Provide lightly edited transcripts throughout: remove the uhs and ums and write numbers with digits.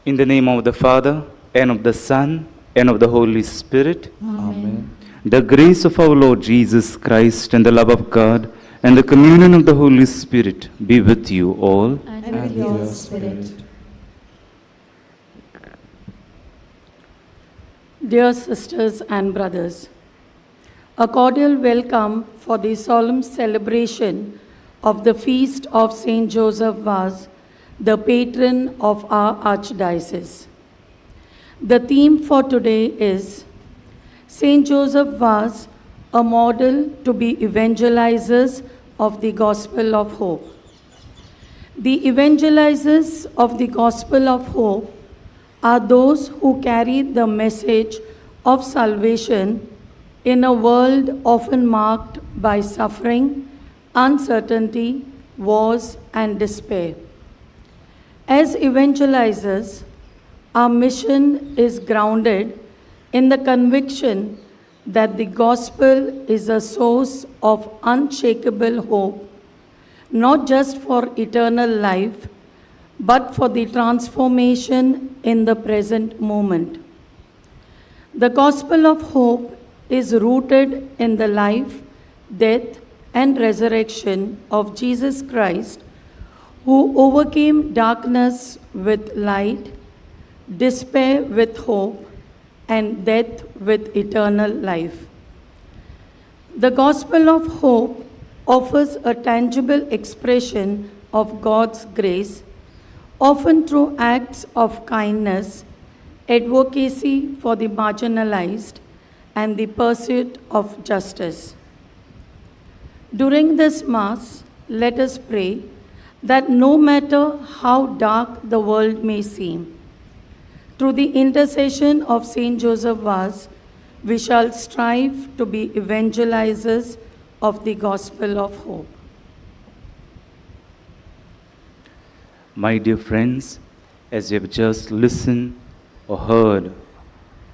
In the name of the Father, and of the Son, and of the Holy Spirit. Amen. The grace of our Lord Jesus Christ, and the love of God, and the communion of the Holy Spirit be with you all. And with your spirit. Dear sisters and brothers, a cordial welcome for the solemn celebration of the feast of Saint Joseph Vaz, the patron of our archdiocese. The theme for today is Saint Joseph Vaz, a model to be evangelizers of the gospel of hope. The evangelizers of the gospel of hope are those who carry the message of salvation in a world often marked by suffering, uncertainty, wars, and despair. As evangelizers, our mission is grounded in the conviction that the gospel is a source of unshakable hope, not just for eternal life, but for the transformation in the present moment. The gospel of hope is rooted in the life, death, and resurrection of Jesus Christ, who overcame darkness with light, despair with hope, and death with eternal life. The gospel of hope offers a tangible expression of God's grace, often through acts of kindness, advocacy for the marginalized, and the pursuit of justice. During this Mass, let us pray that no matter how dark the world may seem, through the intercession of Saint Joseph Vaz, we shall strive to be evangelizers of the gospel of hope. My dear friends, as you have just listened or heard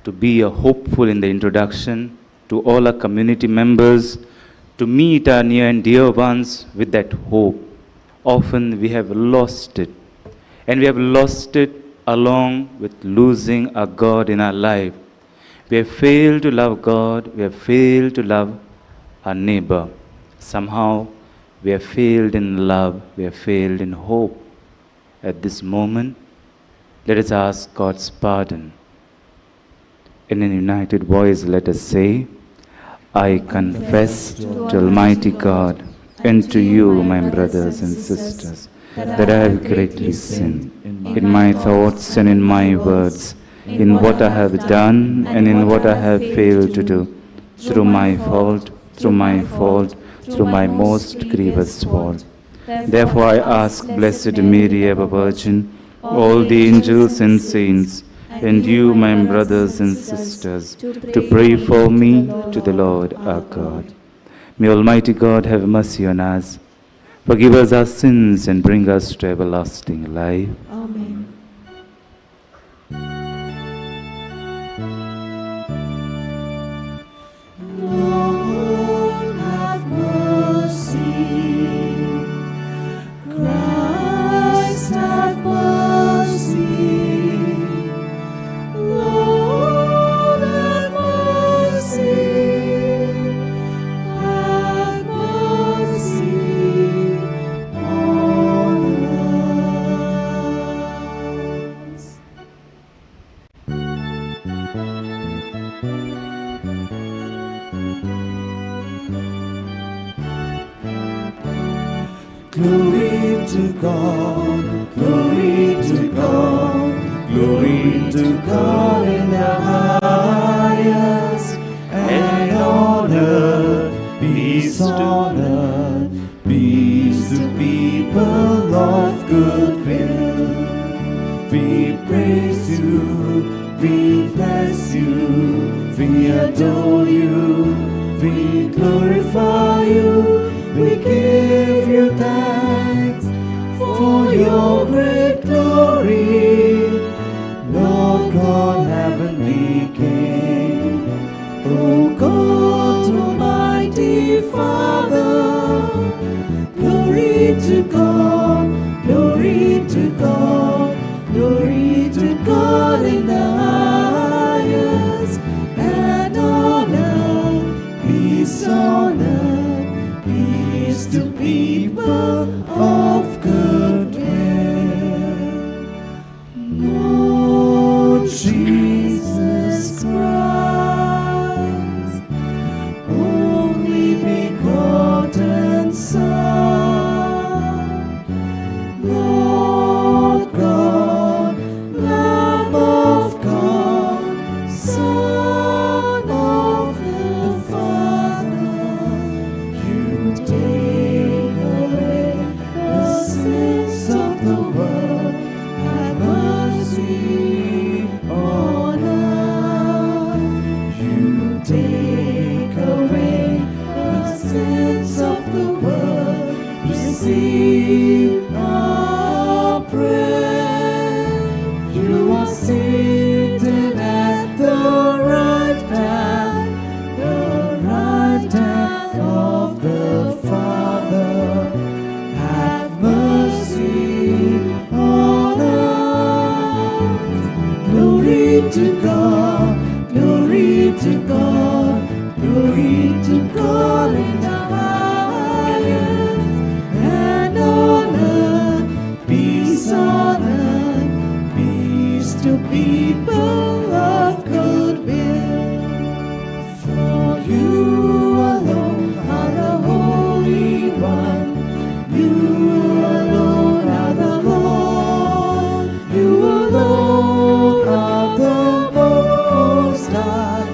to be a hopeful in the introduction, to all our community members, to meet our near and dear ones with that hope. Often we have lost it, and we have lost it along with losing our God in our life. We have failed to love God, we have failed to love our neighbor. Somehow we have failed in love, we have failed in hope. At this moment, let us ask God's pardon. In a united voice, let us say, I confess to Almighty God and to you, my brothers and sisters, that I have greatly sinned in my thoughts and in my words, in what I have done and in what I have failed to do, through my fault, through my most grievous fault. Therefore I ask Blessed Mary, ever Virgin, all the angels and saints, and you, my brothers and sisters, to pray for me to the Lord our God. May Almighty God have mercy on us, forgive us our sins, and bring us to everlasting life. Amen. Lord, have mercy. Christ, have mercy. Lord, have mercy. Have mercy on us. Glory to God, glory to God, glory to God in the highest, and on earth peace on earth, peace to people of good will. We praise you, we bless you, we adore you, we glorify you, we give you thanks for your great glory, Lord God, heavenly King. O God, Almighty Father, glory to God, glory to God, glory to God. people of good will. Lord Jesus Christ, only begotten Son, Lord God, Lamb of God, Son of the Father, you take away the sins of the world. Have mercy on us. You take away the sins of the world. Receive our prayer. You are seated at the right hand of the Father. Have mercy on us. Glory to God, glory to God, glory to God in the highest, and on earth peace to people of good will. For you alone are the Holy One. You alone are the Lord. You alone are the Most High,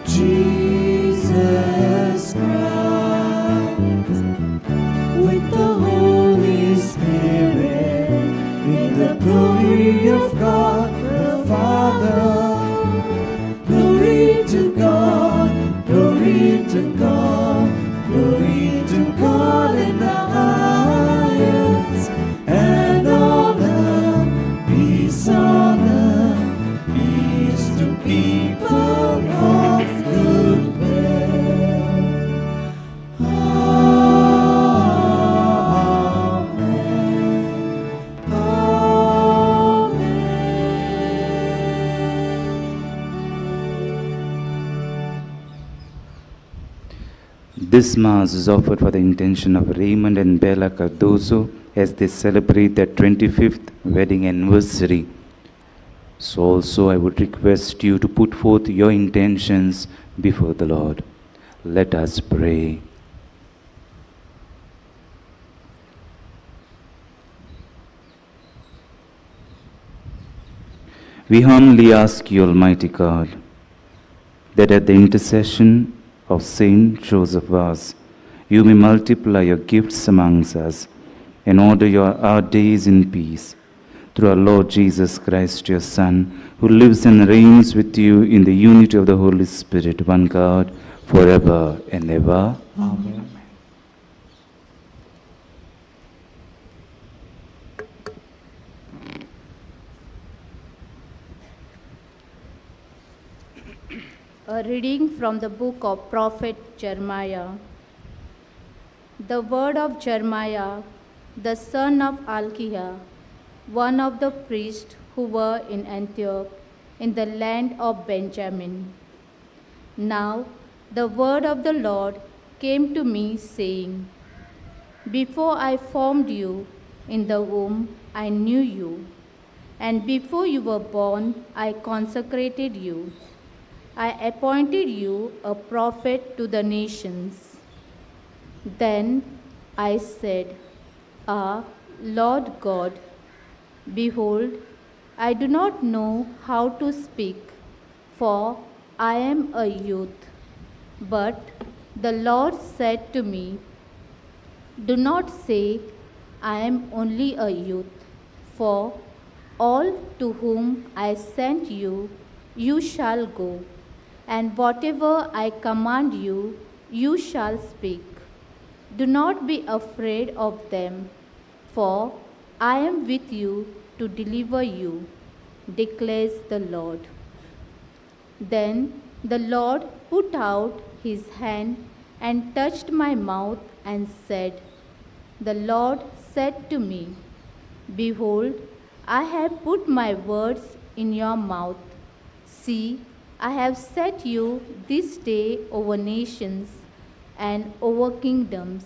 Jesus Christ. With the Holy Spirit, in the glory of God the Father. Glory to God, glory to God, glory to God in the highest, and on earth peace to people of good will. This Mass is offered for the intention of Raymond and Bella Cardoso as they celebrate their 25th wedding anniversary. So also I would request you to put forth your intentions before the Lord. Let us pray. We humbly ask you, Almighty God, that at the intercession of Saint Joseph Vaz, you may multiply your gifts amongst us and order our days in peace. Through our Lord Jesus Christ, your Son, who lives and reigns with you in the unity of the Holy Spirit, one God, forever and ever. Amen. A reading from the book of Prophet Jeremiah. The word of Jeremiah, the son of Alkiah, one of the priests who were in Antioch, in the land of Benjamin. Now the word of the Lord came to me, saying, Before I formed you in the womb, I knew you, and before you were born, I consecrated you. I appointed you a prophet to the nations. Then I said, Lord God, behold, I do not know how to speak, for I am a youth. But the Lord said to me, Do not say, I am only a youth, for all to whom I sent you, you shall go, and whatever I command you, you shall speak. Do not be afraid of them, for I am with you to deliver you, declares the Lord. Then the Lord put out his hand and touched my mouth and said, The Lord said to me, Behold, I have put my words in your mouth. See, I have set you this day over nations and over kingdoms,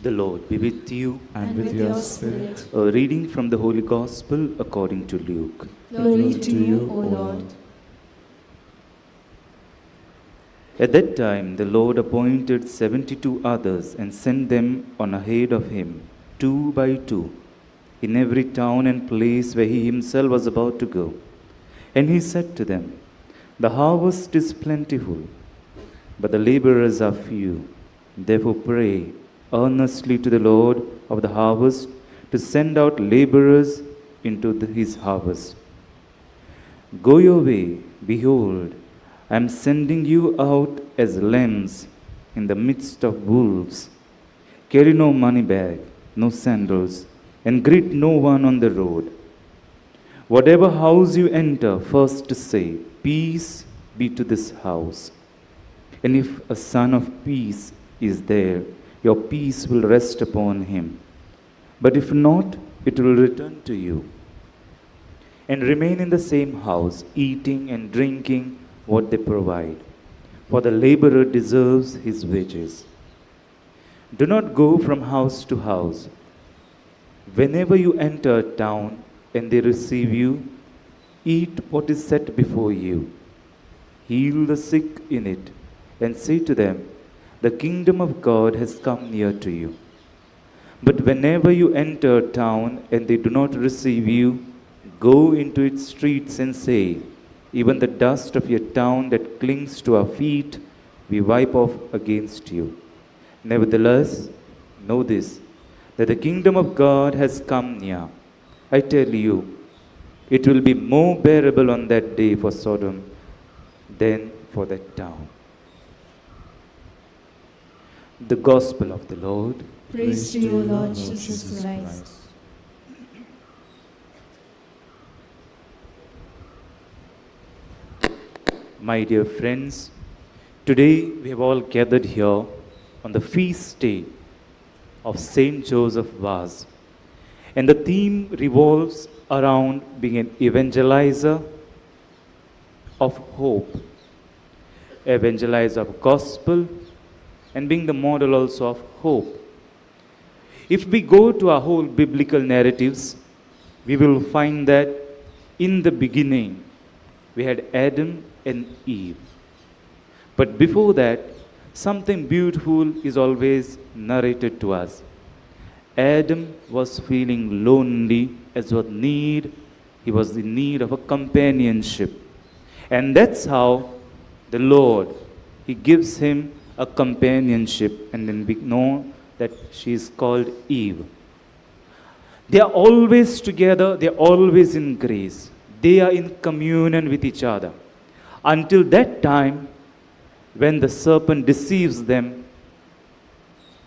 The Lord be with you. and with your spirit. A reading from the Holy Gospel according to Luke. Glory to you, O Lord. At that time, the Lord appointed 72 others and sent them on ahead of him, 2 by 2, in every town and place where he himself was about to go. And he said to them, "The harvest is plentiful, but the laborers are few. Therefore pray earnestly to the Lord of the harvest to send out laborers into his harvest. Go your way, behold, I am sending you out as lambs in the midst of wolves. Carry no money bag, no sandals, and greet no one on the road. Whatever house you enter, first say, 'Peace be to this house.' And if a son of peace is there, your peace will rest upon him. But if not, it will return to you. And remain in the same house, eating and drinking what they provide, for the laborer deserves his wages. Do not go from house to house. Whenever you enter a town and they receive you, eat what is set before you. Heal the sick in it, and say to them, 'The kingdom of God has come near to you.' But whenever you enter a town and they do not receive you, go into its streets and say, 'Even the dust of your town that clings to our feet, we wipe off against you.' Nevertheless, know this, that the kingdom of God has come near. I tell you, it will be more bearable on that day for Sodom than for that town." The Gospel of the Lord. Praise to you, Lord Jesus Christ. My dear friends, today we have all gathered here on the feast day of Saint Joseph Vaz. And the theme revolves around being an evangelizer of hope, evangelizer of gospel, and being the model also of hope. If we go to our whole biblical narratives, we will find that in the beginning we had Adam and Eve. But before that, something beautiful is always narrated to us. Adam was feeling lonely as was need. He was in need of a companionship. And that's how the Lord, He gives him a companionship, and then we know that she is called Eve. They are always together, they are always in grace. They are in communion with each other. Until that time, when the serpent deceives them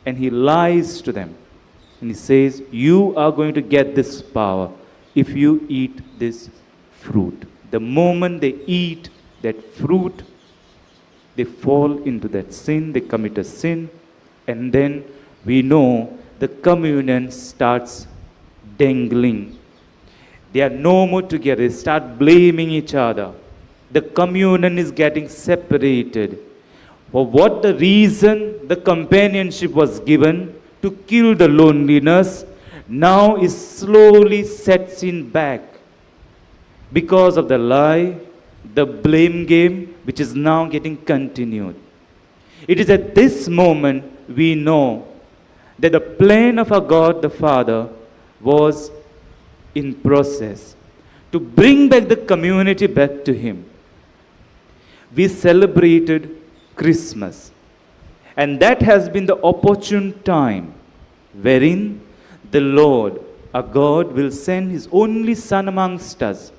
and he lies to them, and he says, "You are going to get this power if you eat this fruit." The moment they eat that fruit, they fall into that sin, they commit a sin, and then we know the communion starts dangling. They are no more together, they start blaming each other. The communion is getting separated. For what the reason the companionship was given to kill the loneliness, now is slowly sets in back because of the lie, the blame game, which is now getting continued. It is at this moment we know that the plan of our God the Father was in process to bring back the community back to Him. We celebrated Christmas, and that has been the opportune time wherein the Lord, our God, will send His only Son amongst us.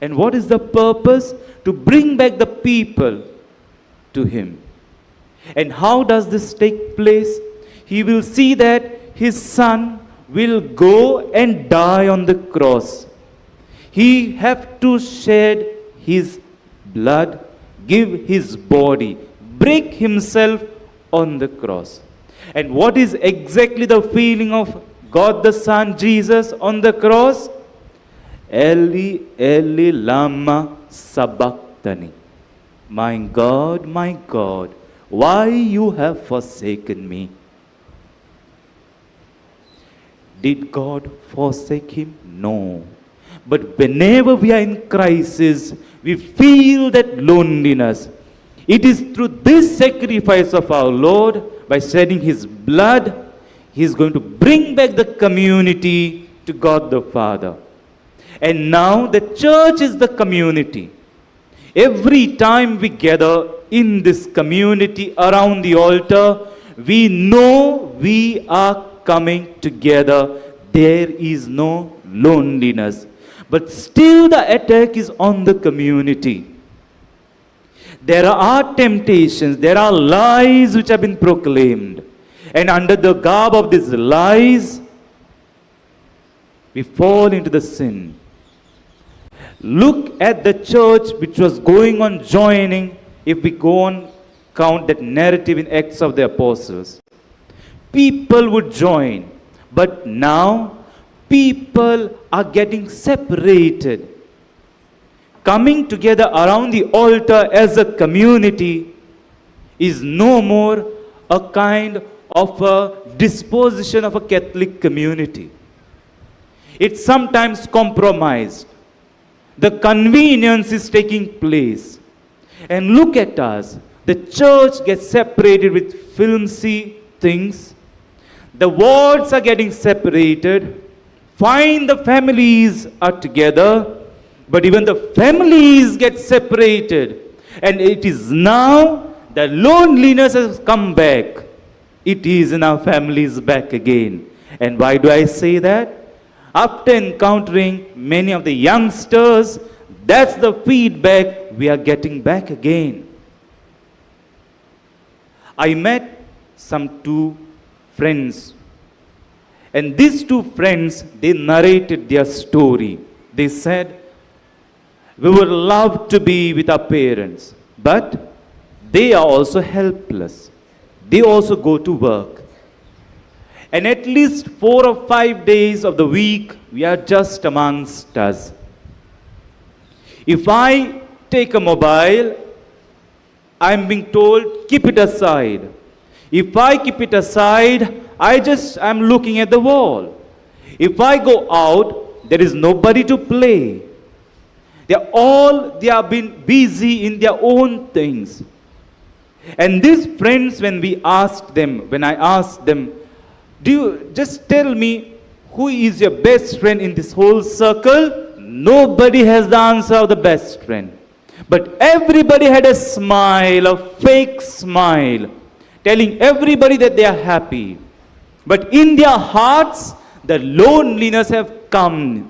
And what is the purpose? To bring back the people to Him. And how does this take place? He will see that His Son will go and die on the cross. He have to shed His blood, give His body, break Himself on the cross. And what is exactly the feeling of God the Son, Jesus, on the cross? Eli, Eli, lama sabachthani. My God, why you have forsaken me? Did God forsake him? No. But whenever we are in crisis, we feel that loneliness. It is through this sacrifice of our Lord, by shedding his blood, he is going to bring back the community to God the Father. And now the church is the community. Every time we gather in this community around the altar, we know we are coming together. There is no loneliness. But still the attack is on the community. There are temptations, there are lies which have been proclaimed. And under the garb of these lies, we fall into the sin. Look at the church which was going on joining, if we go on count that narrative in Acts of the Apostles. People would join, but now people are getting separated. Coming together around the altar as a community is no more a kind of a disposition of a Catholic community. It's sometimes compromised. The convenience is taking place. And look at us. The church gets separated with filmy things. The wards are getting separated. Fine, the families are together. But even the families get separated. And it is now the loneliness has come back. It is in our families back again. And why do I say that? After encountering many of the youngsters, that's the feedback we are getting back again. I met some two friends. And these two friends, they narrated their story. They said, we would love to be with our parents, but they are also helpless. They also go to work. And at least 4 or 5 days of the week, we are just amongst us. If I take a mobile, I'm being told, keep it aside. If I keep it aside, I'm looking at the wall. If I go out, there is nobody to play. They have been busy in their own things. And these friends, when I asked them, do you just tell me who is your best friend in this whole circle? Nobody has the answer of the best friend. But everybody had a smile, a fake smile, telling everybody that they are happy. But in their hearts, the loneliness have come.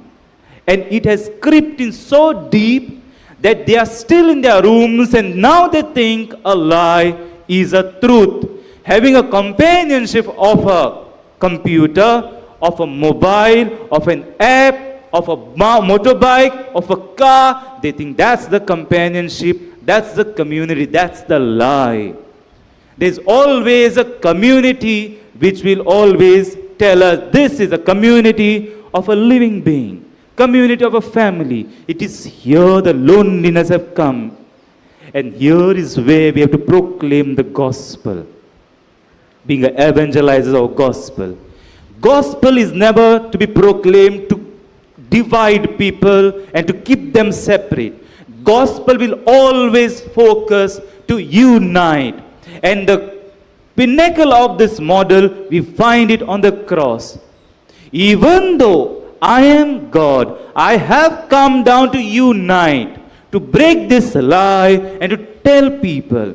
And it has crept in so deep that they are still in their rooms and now they think a lie is a truth. Having a companionship of a computer, of a mobile, of an app, of a motorbike, of a car, they think that's the companionship, that's the community, that's the lie. There's always a community which will always tell us this is a community of a living being, community of a family. It is here the loneliness have come. And here is where we have to proclaim the gospel. Being an evangelizer of gospel. Gospel is never to be proclaimed to divide people and to keep them separate. Gospel will always focus to unite. And the pinnacle of this model, we find it on the cross. Even though I am God, I have come down to unite, to break this lie and to tell people,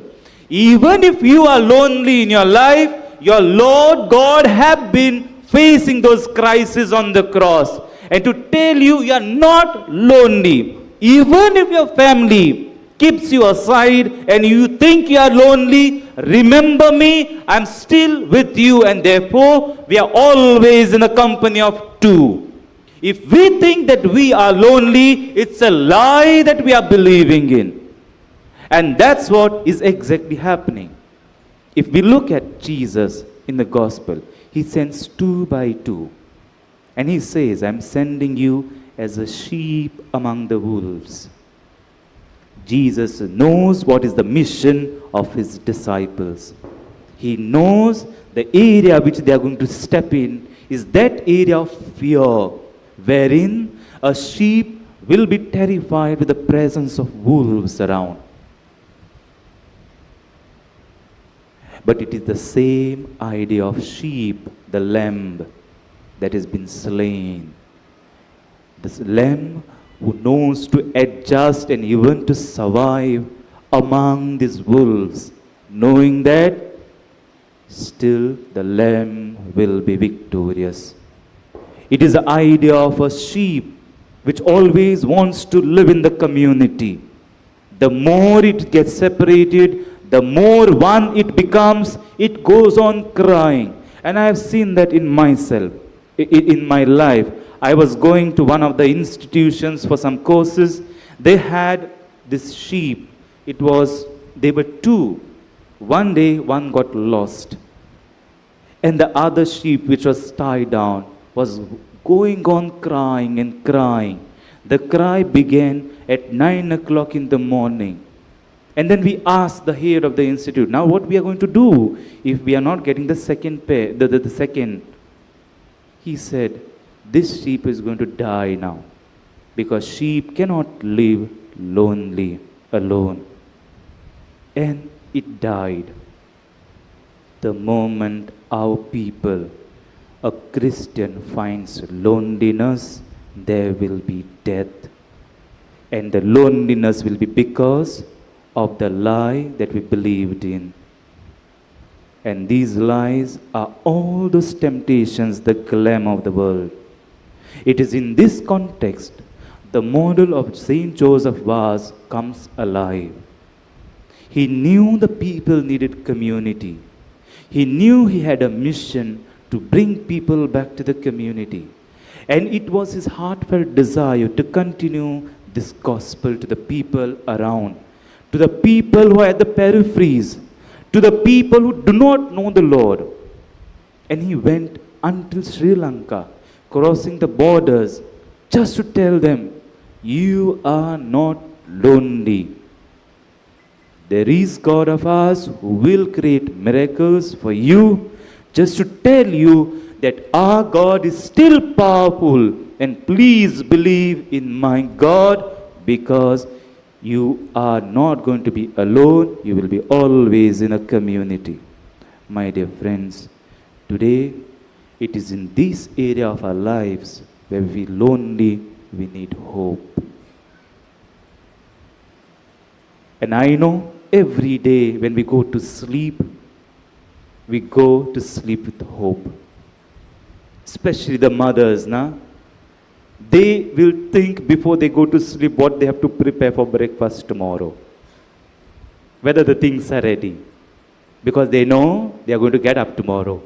even if you are lonely in your life, your Lord God have been facing those crises on the cross. And to tell you, you are not lonely. Even if your family keeps you aside and you think you are lonely, remember me, I'm still with you, and therefore we are always in the company of two. If we think that we are lonely, it's a lie that we are believing in. And that's what is exactly happening. If we look at Jesus in the gospel, he sends 2 by 2. And he says, I'm sending you as a sheep among the wolves. Jesus knows what is the mission of his disciples. He knows the area which they are going to step in is that area of fear wherein a sheep will be terrified with the presence of wolves around. But it is the same idea of sheep, the lamb that has been slain. This lamb who knows to adjust and even to survive among these wolves, knowing that still the lamb will be victorious. It is the idea of a sheep which always wants to live in the community. The more it gets separated, the more one it becomes, it goes on crying. And I have seen that in myself, in my life. I was going to one of the institutions for some courses. They had this sheep. They were two. One day, one got lost. And the other sheep, which was tied down, was going on crying and crying. The cry began at 9 o'clock in the morning. And then we asked the head of the institute, now what we are going to do if we are not getting the second pair, the second. He said, this sheep is going to die now, because sheep cannot live lonely, alone. And it died. The moment our people, a Christian, finds loneliness, there will be death. And the loneliness will be because of the lie that we believed in. And these lies are all those temptations, the glamour of the world. It is in this context the model of Saint Joseph Vaz comes alive. He knew the people needed community. He knew he had a mission to bring people back to the community. And it was his heartfelt desire to continue this gospel to the people around, to the people who are at the peripheries, to the people who do not know the Lord. And he went until Sri Lanka, crossing the borders, just to tell them, you are not lonely. There is God of ours who will create miracles for you, just to tell you that our God is still powerful, and please believe in my God, because you are not going to be alone, you will be always in a community. My dear friends, today it is in this area of our lives where we feel lonely, we need hope. And I know every day when we go to sleep, we go to sleep with hope. Especially the mothers, they will think before they go to sleep what they have to prepare for breakfast tomorrow. Whether the things are ready. Because they know they are going to get up tomorrow.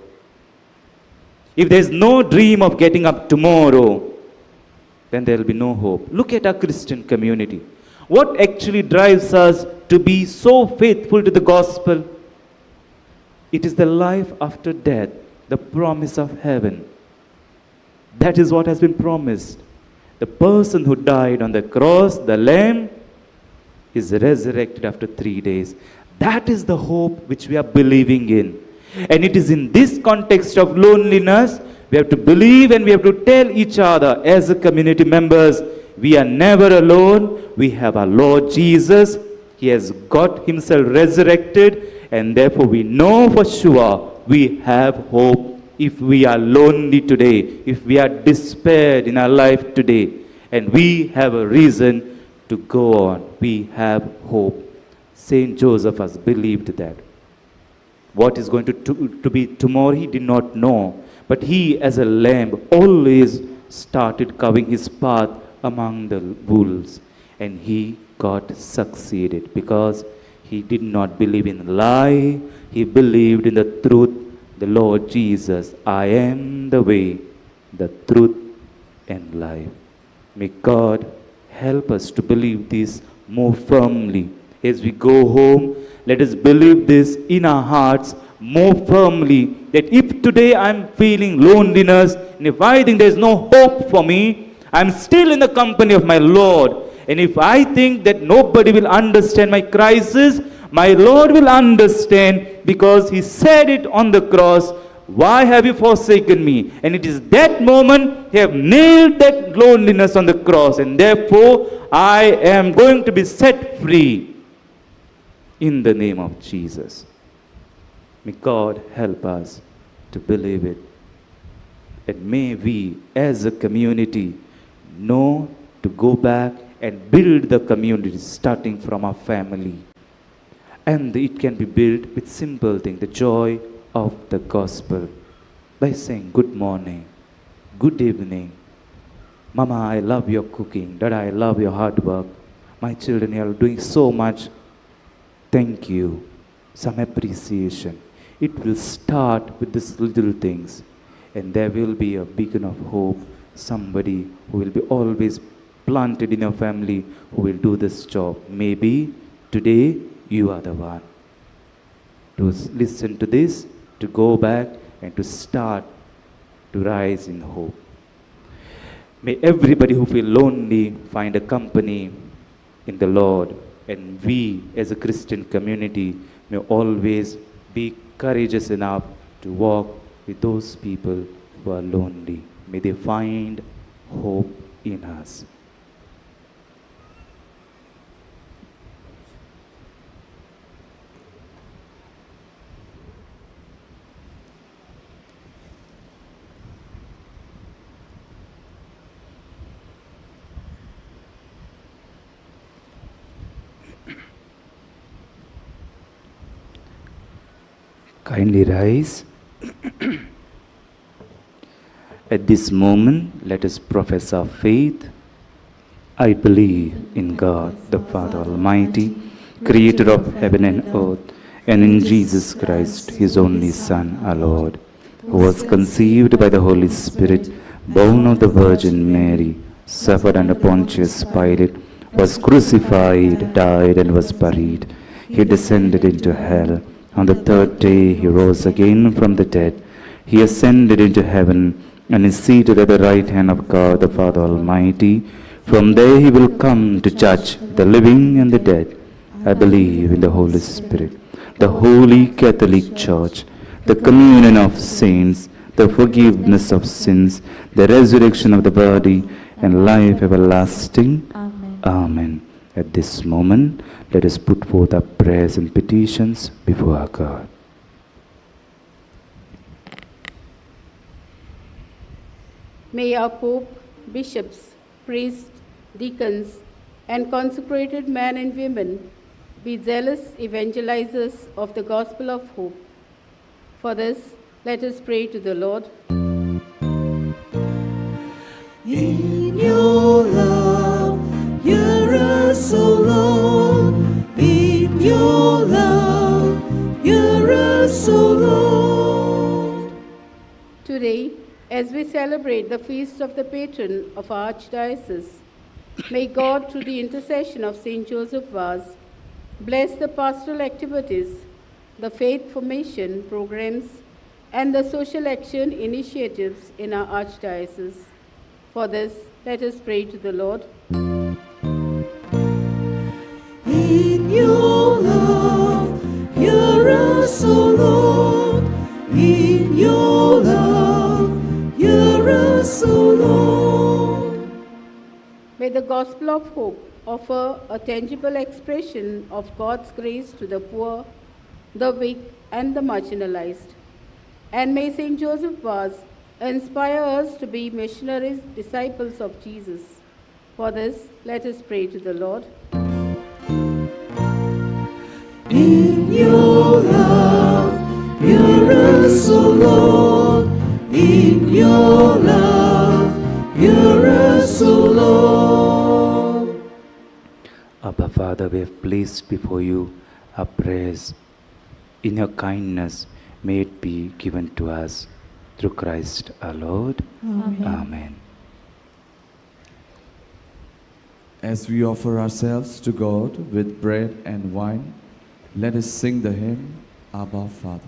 If there is no dream of getting up tomorrow, then there will be no hope. Look at our Christian community. What actually drives us to be so faithful to the gospel? It is the life after death, the promise of heaven. That is what has been promised. The person who died on the cross, the Lamb, is resurrected after 3 days. That is the hope which we are believing in. And it is in this context of loneliness, we have to believe and we have to tell each other as a community members, we are never alone. We have our Lord Jesus. He has got himself resurrected, and therefore we know for sure we have hope. If we are lonely today, if we are despaired in our life today, and we have a reason to go on, we have hope. Saint Joseph has believed that. What is going to be tomorrow, he did not know. But he, as a lamb, always started covering his path among the wolves. And he got succeeded because he did not believe in lie. He believed in the truth. The Lord Jesus, I am the way, the truth, and life. May God help us to believe this more firmly. As we go home, let us believe this in our hearts more firmly, that if today I'm feeling loneliness, and if I think there's no hope for me, I'm still in the company of my Lord. And if I think that nobody will understand my crisis, my Lord will understand, because he said it on the cross, why have you forsaken me? And it is that moment he have nailed that loneliness on the cross, and therefore I am going to be set free in the name of Jesus. May God help us to believe it. And may we as a community know to go back and build the community starting from our family. And it can be built with simple things, the joy of the gospel, by saying good morning, good evening, Mama, I love your cooking, Dad, I love your hard work, my children, you are doing so much, thank you, some appreciation. It will start with these little things, and there will be a beacon of hope, somebody who will be always planted in your family who will do this job. Maybe today you are the one to listen to this, to go back and to start to rise in hope. May everybody who feel lonely find a company in the Lord, and we as a Christian community may always be courageous enough to walk with those people who are lonely. May they find hope in us. Kindly rise. At this moment, let us profess our faith. I believe in God, the Father Almighty, creator of heaven and earth, and in Jesus Christ, his only Son, our Lord, who was conceived by the Holy Spirit, born of the Virgin Mary, suffered under Pontius Pilate, was crucified, died, and was buried. He descended into hell. On the third day he rose again from the dead. He ascended into heaven and is seated at the right hand of God the Father Almighty. From there he will come to judge the living and the dead. I believe in the Holy Spirit, the Holy Catholic Church, the communion of saints, the forgiveness of sins, the resurrection of the body, and life everlasting. Amen. Amen. At this moment, let us put forth our prayers and petitions before our God. May our Pope, bishops, priests, deacons, and consecrated men and women be zealous evangelizers of the gospel of hope. For this, let us pray to the Lord. In your love, hear us, O Lord. In your love, hear us, O Lord. Today, as we celebrate the feast of the patron of our Archdiocese, may God, through the intercession of St. Joseph Vaz, bless the pastoral activities, the faith formation programs, and the social action initiatives in our Archdiocese. For this, let us pray to the Lord. In your love, hear us, O Lord. In your love, hear us, O Lord. May the gospel of hope offer a tangible expression of God's grace to the poor, the weak, and the marginalized. And may St. Joseph Vaz inspire us to be missionaries, disciples of Jesus. For this, let us pray to the Lord. In your love, hear us, O Lord. In your love, hear us, O Lord. Abba Father, we have placed before you our prayers. In your kindness, may it be given to us through Christ our Lord. Amen. Amen. As we offer ourselves to God with bread and wine, let us sing the hymn, Abba Father.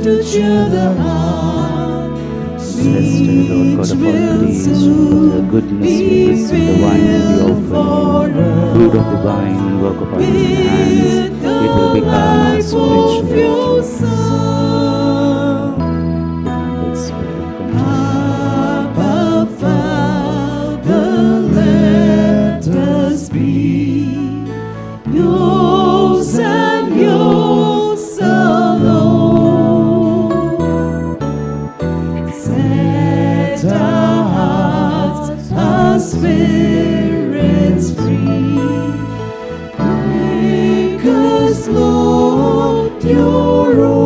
to cheer the heart. Blessed are you, Lord God of all creation, for your goodness we receive the wine we offer you. Fruit of the vine, work of our hands, it will become our spiritual victory. The humble spirit contrite. Abba, Father, let us be yours and yours alone. Set our hearts, our spirits free. Make us, Lord, your own.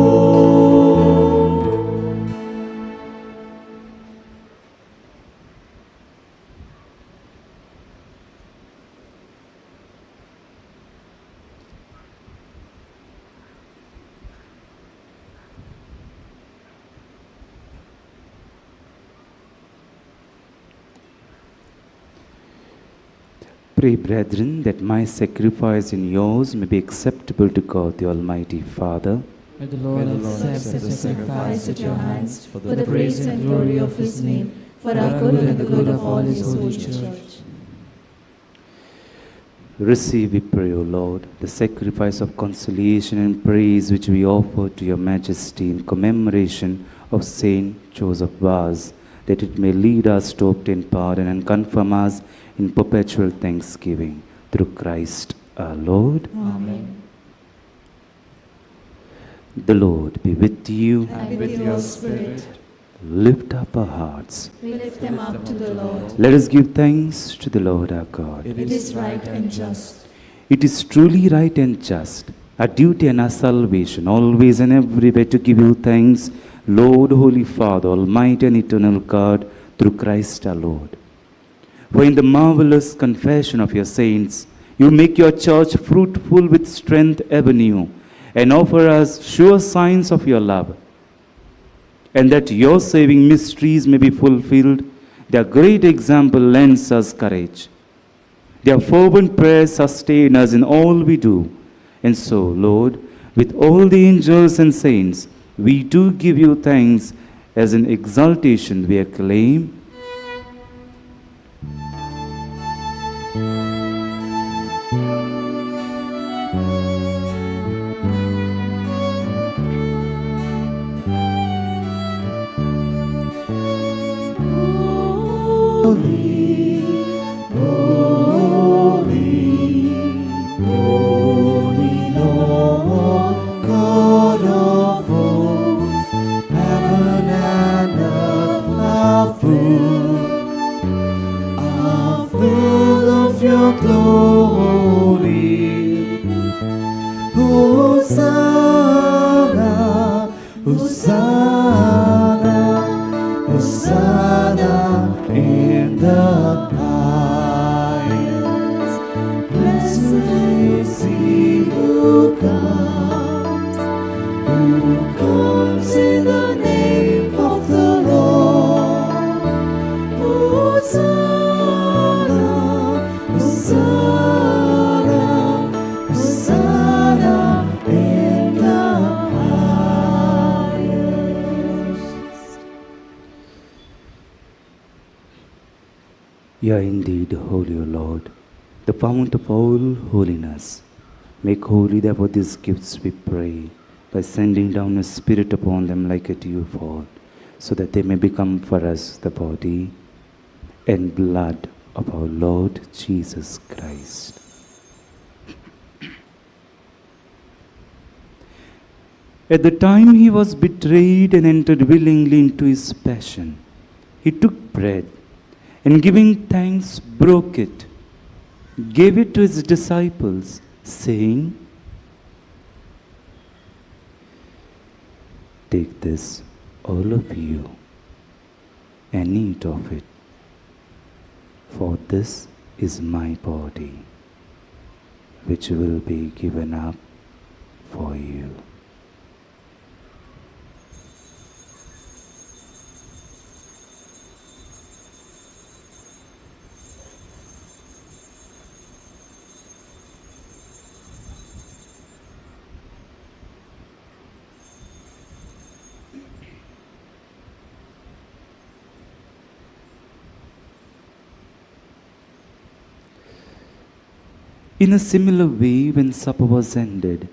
Pray, brethren, that my sacrifice and yours may be acceptable to God the Almighty Father. May the Lord accept the sacrifice at your hands for the praise and glory of his name, for our good and the good of all his holy church. Receive, we pray, O Lord, the sacrifice of consolation and praise which we offer to your majesty in commemoration of Saint Joseph Vaz, that it may lead us to obtain pardon and confirm us in perpetual thanksgiving. Through Christ our Lord. Amen. The Lord be with you. And with your spirit, Lift up our hearts. we lift them up to the Lord. Let us give thanks to the Lord our God. It is right and just. It is truly right and just, our duty and our salvation, always and everywhere to give you thanks, Lord, Holy Father, Almighty and Eternal God, through Christ our Lord. For in the marvelous confession of your saints, you make your church fruitful with strength ever new, and offer us sure signs of your love. And that your saving mysteries may be fulfilled, their great example lends us courage. Their fervent prayers sustain us in all we do. And so, Lord, with all the angels and saints, we do give you thanks as in exaltation we acclaim. Holy, holy, holy Lord, God of hosts, heaven and earth are full of your glory. Hosanna, Hosanna, Hosanna in the highest. Blessed is he who comes in the name of the Lord. Hosanna, Hosanna, Hosanna in the highest. You are indeed holy, O Lord, the fount of all holiness. Make holy, therefore, these gifts, we pray, by sending down a Spirit upon them like a dewfall, so that they may become for us the body and blood of our Lord Jesus Christ. At the time he was betrayed and entered willingly into his passion, he took bread, and giving thanks, broke it, gave it to his disciples, saying, "Take this, all of you, and eat of it, for this is my body, which will be given up for you." In a similar way, when supper was ended,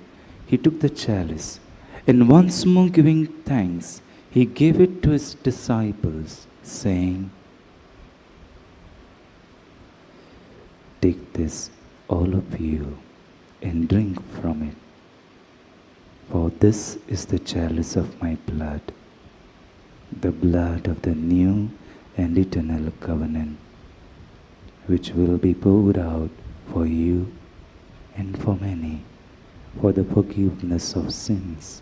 he took the chalice, and once more giving thanks, he gave it to his disciples, saying, "Take this, all of you, and drink from it. For this is the chalice of my blood, the blood of the new and eternal covenant, which will be poured out for you and for many for the forgiveness of sins.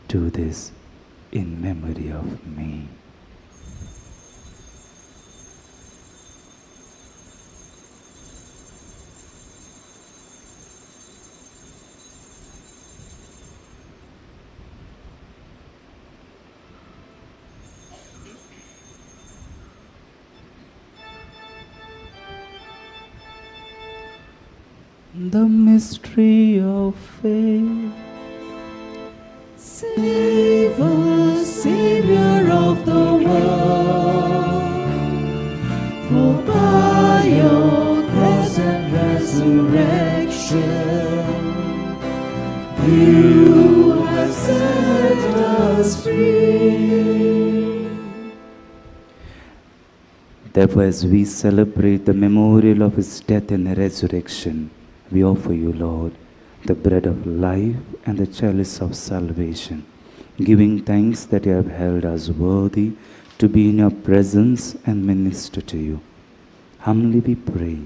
Do this in memory of me." The mystery of faith. Save us, Savior of the world, for by your cross and resurrection, you have set us free. Therefore, as we celebrate the memorial of his death and resurrection, we offer you, Lord, the bread of life and the chalice of salvation, giving thanks that you have held us worthy to be in your presence and minister to you. Humbly we pray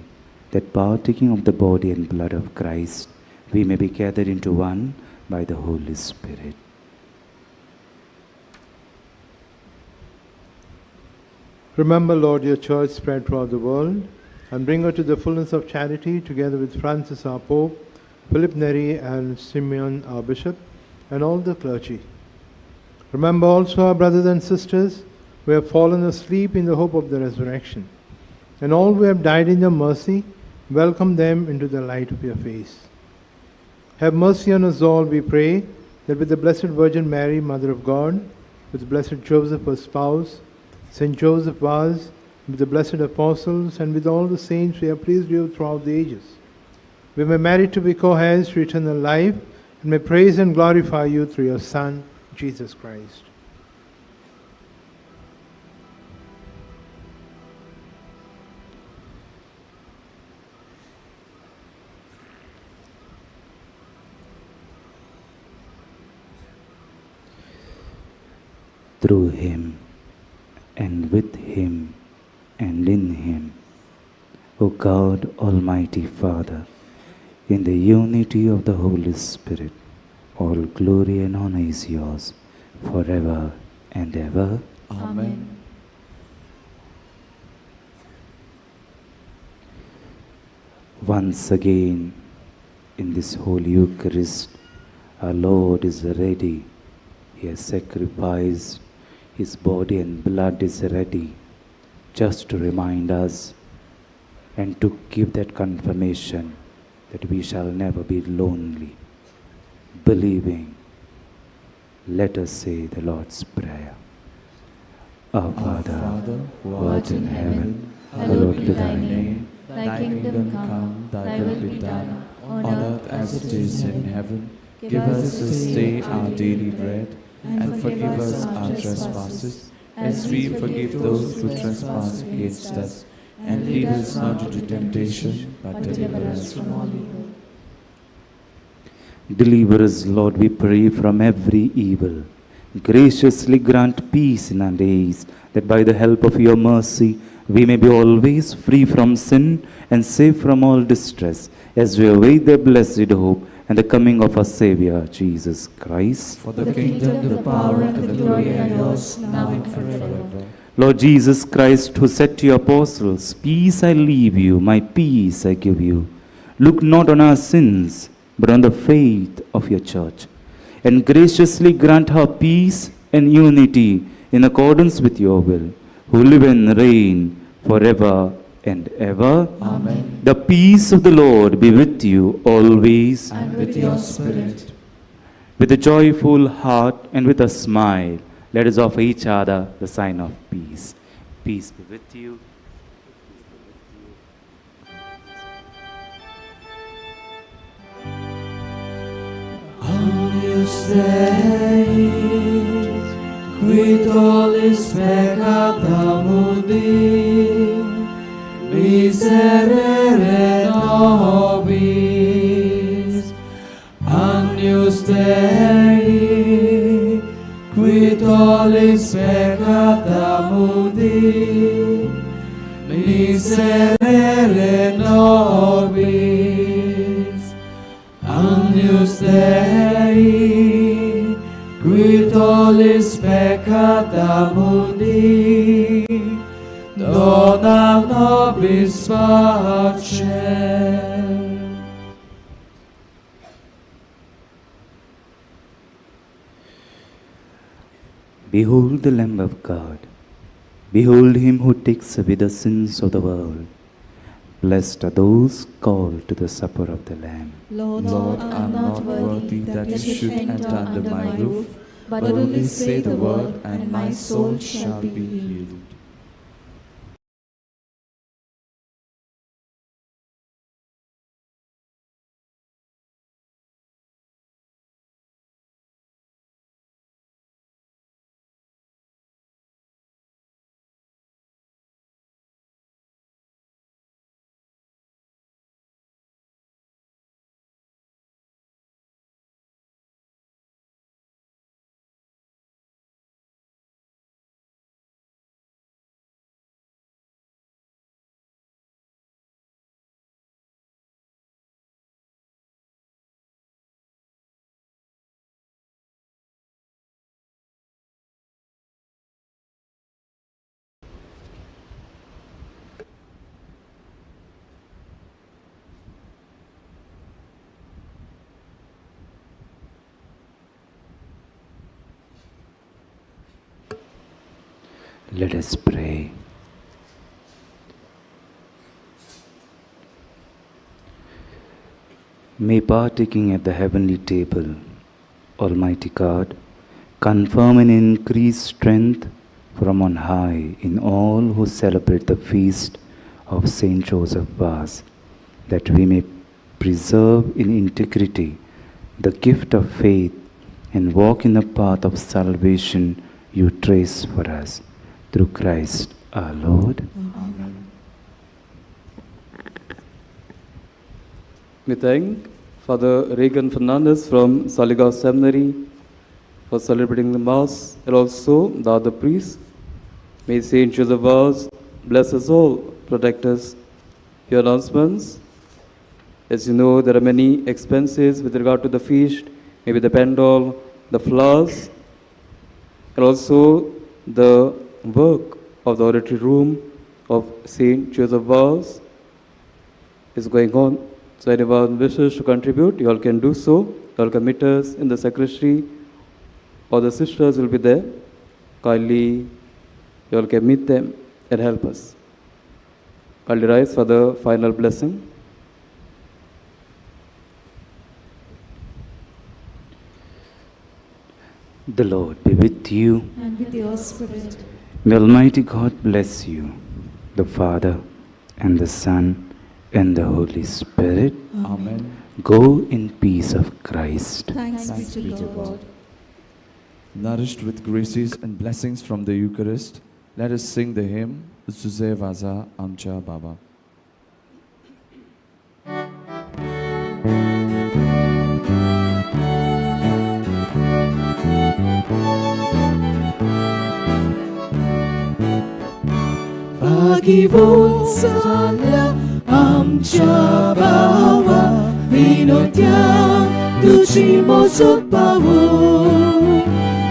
that partaking of the body and blood of Christ, we may be gathered into one by the Holy Spirit. Remember, Lord, your church spread throughout the world, and bring her to the fullness of charity, together with Francis our Pope, Philip Neri and Simeon our Bishop, and all the clergy. Remember also our brothers and sisters who have fallen asleep in the hope of the resurrection, and all who have died in your mercy, welcome them into the light of your face. Have mercy on us all, we pray, that with the Blessed Virgin Mary, Mother of God, with Blessed Joseph, her spouse, Saint Joseph Vaz, with the blessed apostles, and with all the saints we have pleased you throughout the ages, we may merit to be co-heirs to eternal life, and may praise and glorify you through your Son, Jesus Christ. Through him, and with him, and in him, O God, Almighty Father, in the unity of the Holy Spirit, all glory and honor is yours, forever and ever. Amen. Once again, in this Holy Eucharist, our Lord is ready. He has sacrificed his body and blood is ready, just to remind us and to give that confirmation that we shall never be lonely. Believing, let us say the Lord's Prayer. Our Father, who art in heaven, hallowed be thy name. Thy kingdom come, thy will be done, on earth as it is in heaven. Give us this day our daily bread, and forgive us our trespasses, as we forgive those who trespass against us. And lead us not into temptation, but deliver us from all evil. Deliver us, Lord, we pray, from every evil. Graciously grant peace in our days, that by the help of your mercy we may be always free from sin and safe from all distress, as we await the blessed hope and the coming of our Saviour, Jesus Christ. For the kingdom, the power, and the glory are yours, now and forever. Lord Jesus Christ, who said to your apostles, "Peace I leave you, my peace I give you," look not on our sins, but on the faith of your church, and graciously grant her peace and unity in accordance with your will, who live and reign forever and ever. Amen. The peace of the Lord be with you always. And with your spirit. With a joyful heart and with a smile, let us offer each other the sign of peace. Peace be with you. Agnus Dei, qui tollis peccata mundi, miserere nobis. Agnus Dei, qui tollis peccata mundi, miserere nobis. Agnus Dei, qui tollis peccata mundi, dona nobis pacem. Behold the Lamb of God. Behold him who takes away the sins of the world. Blessed are those called to the supper of the Lamb. Lord, I am not worthy that you should enter under my roof, but only say the word, and my soul shall be healed. Let us pray. May partaking at the heavenly table, Almighty God, confirm and increase strength from on high in all who celebrate the feast of Saint Joseph Vaz, that we may preserve in integrity the gift of faith and walk in the path of salvation you trace for us. Through Christ our Lord. Amen. We thank Father Regan Fernandez from Saligaw Seminary for celebrating the Mass, and also the other priests. May Saint Joseph Vaz bless us all, protect us. Your announcements. As you know, there are many expenses with regard to the feast, maybe the pendle, the flowers, and also the work of the oratory room of Saint Joseph Vaz is going on. So anyone wishes to contribute, you all can do so. You all can meet us in the sacristy, or the sisters will be there. Kindly, you all can meet them and help us. Kindly rise for the final blessing. The Lord be with you. And with your spirit. May Almighty God bless you, the Father, and the Son, and the Holy Spirit. Amen. Go in peace of Christ. Thanks be to God. Nourished with graces and blessings from the Eucharist, let us sing the hymn, Zuze Vaza Amcha Baba. Pag-ibon sa amcha bawa, vinotya tucimo sotpawo.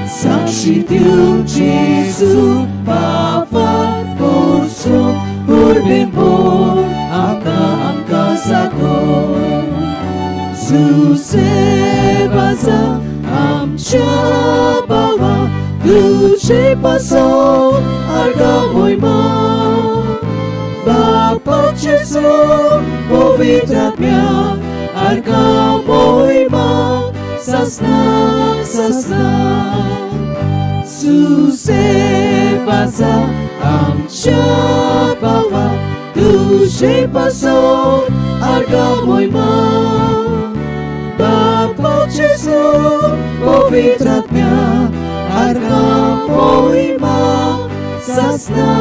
Saksi tiung Jesu papat poso, urbin por angka sakon. Zuse baza amcha bawa, duce paso arga moima. Bapa Jesu, povitratmia, arka moima, sasna, sasna. Suse pasa, amcha bawa, duce paso, arka moima. Bapa Jesu, पवित्रात्म्या हर काम होई मां ससना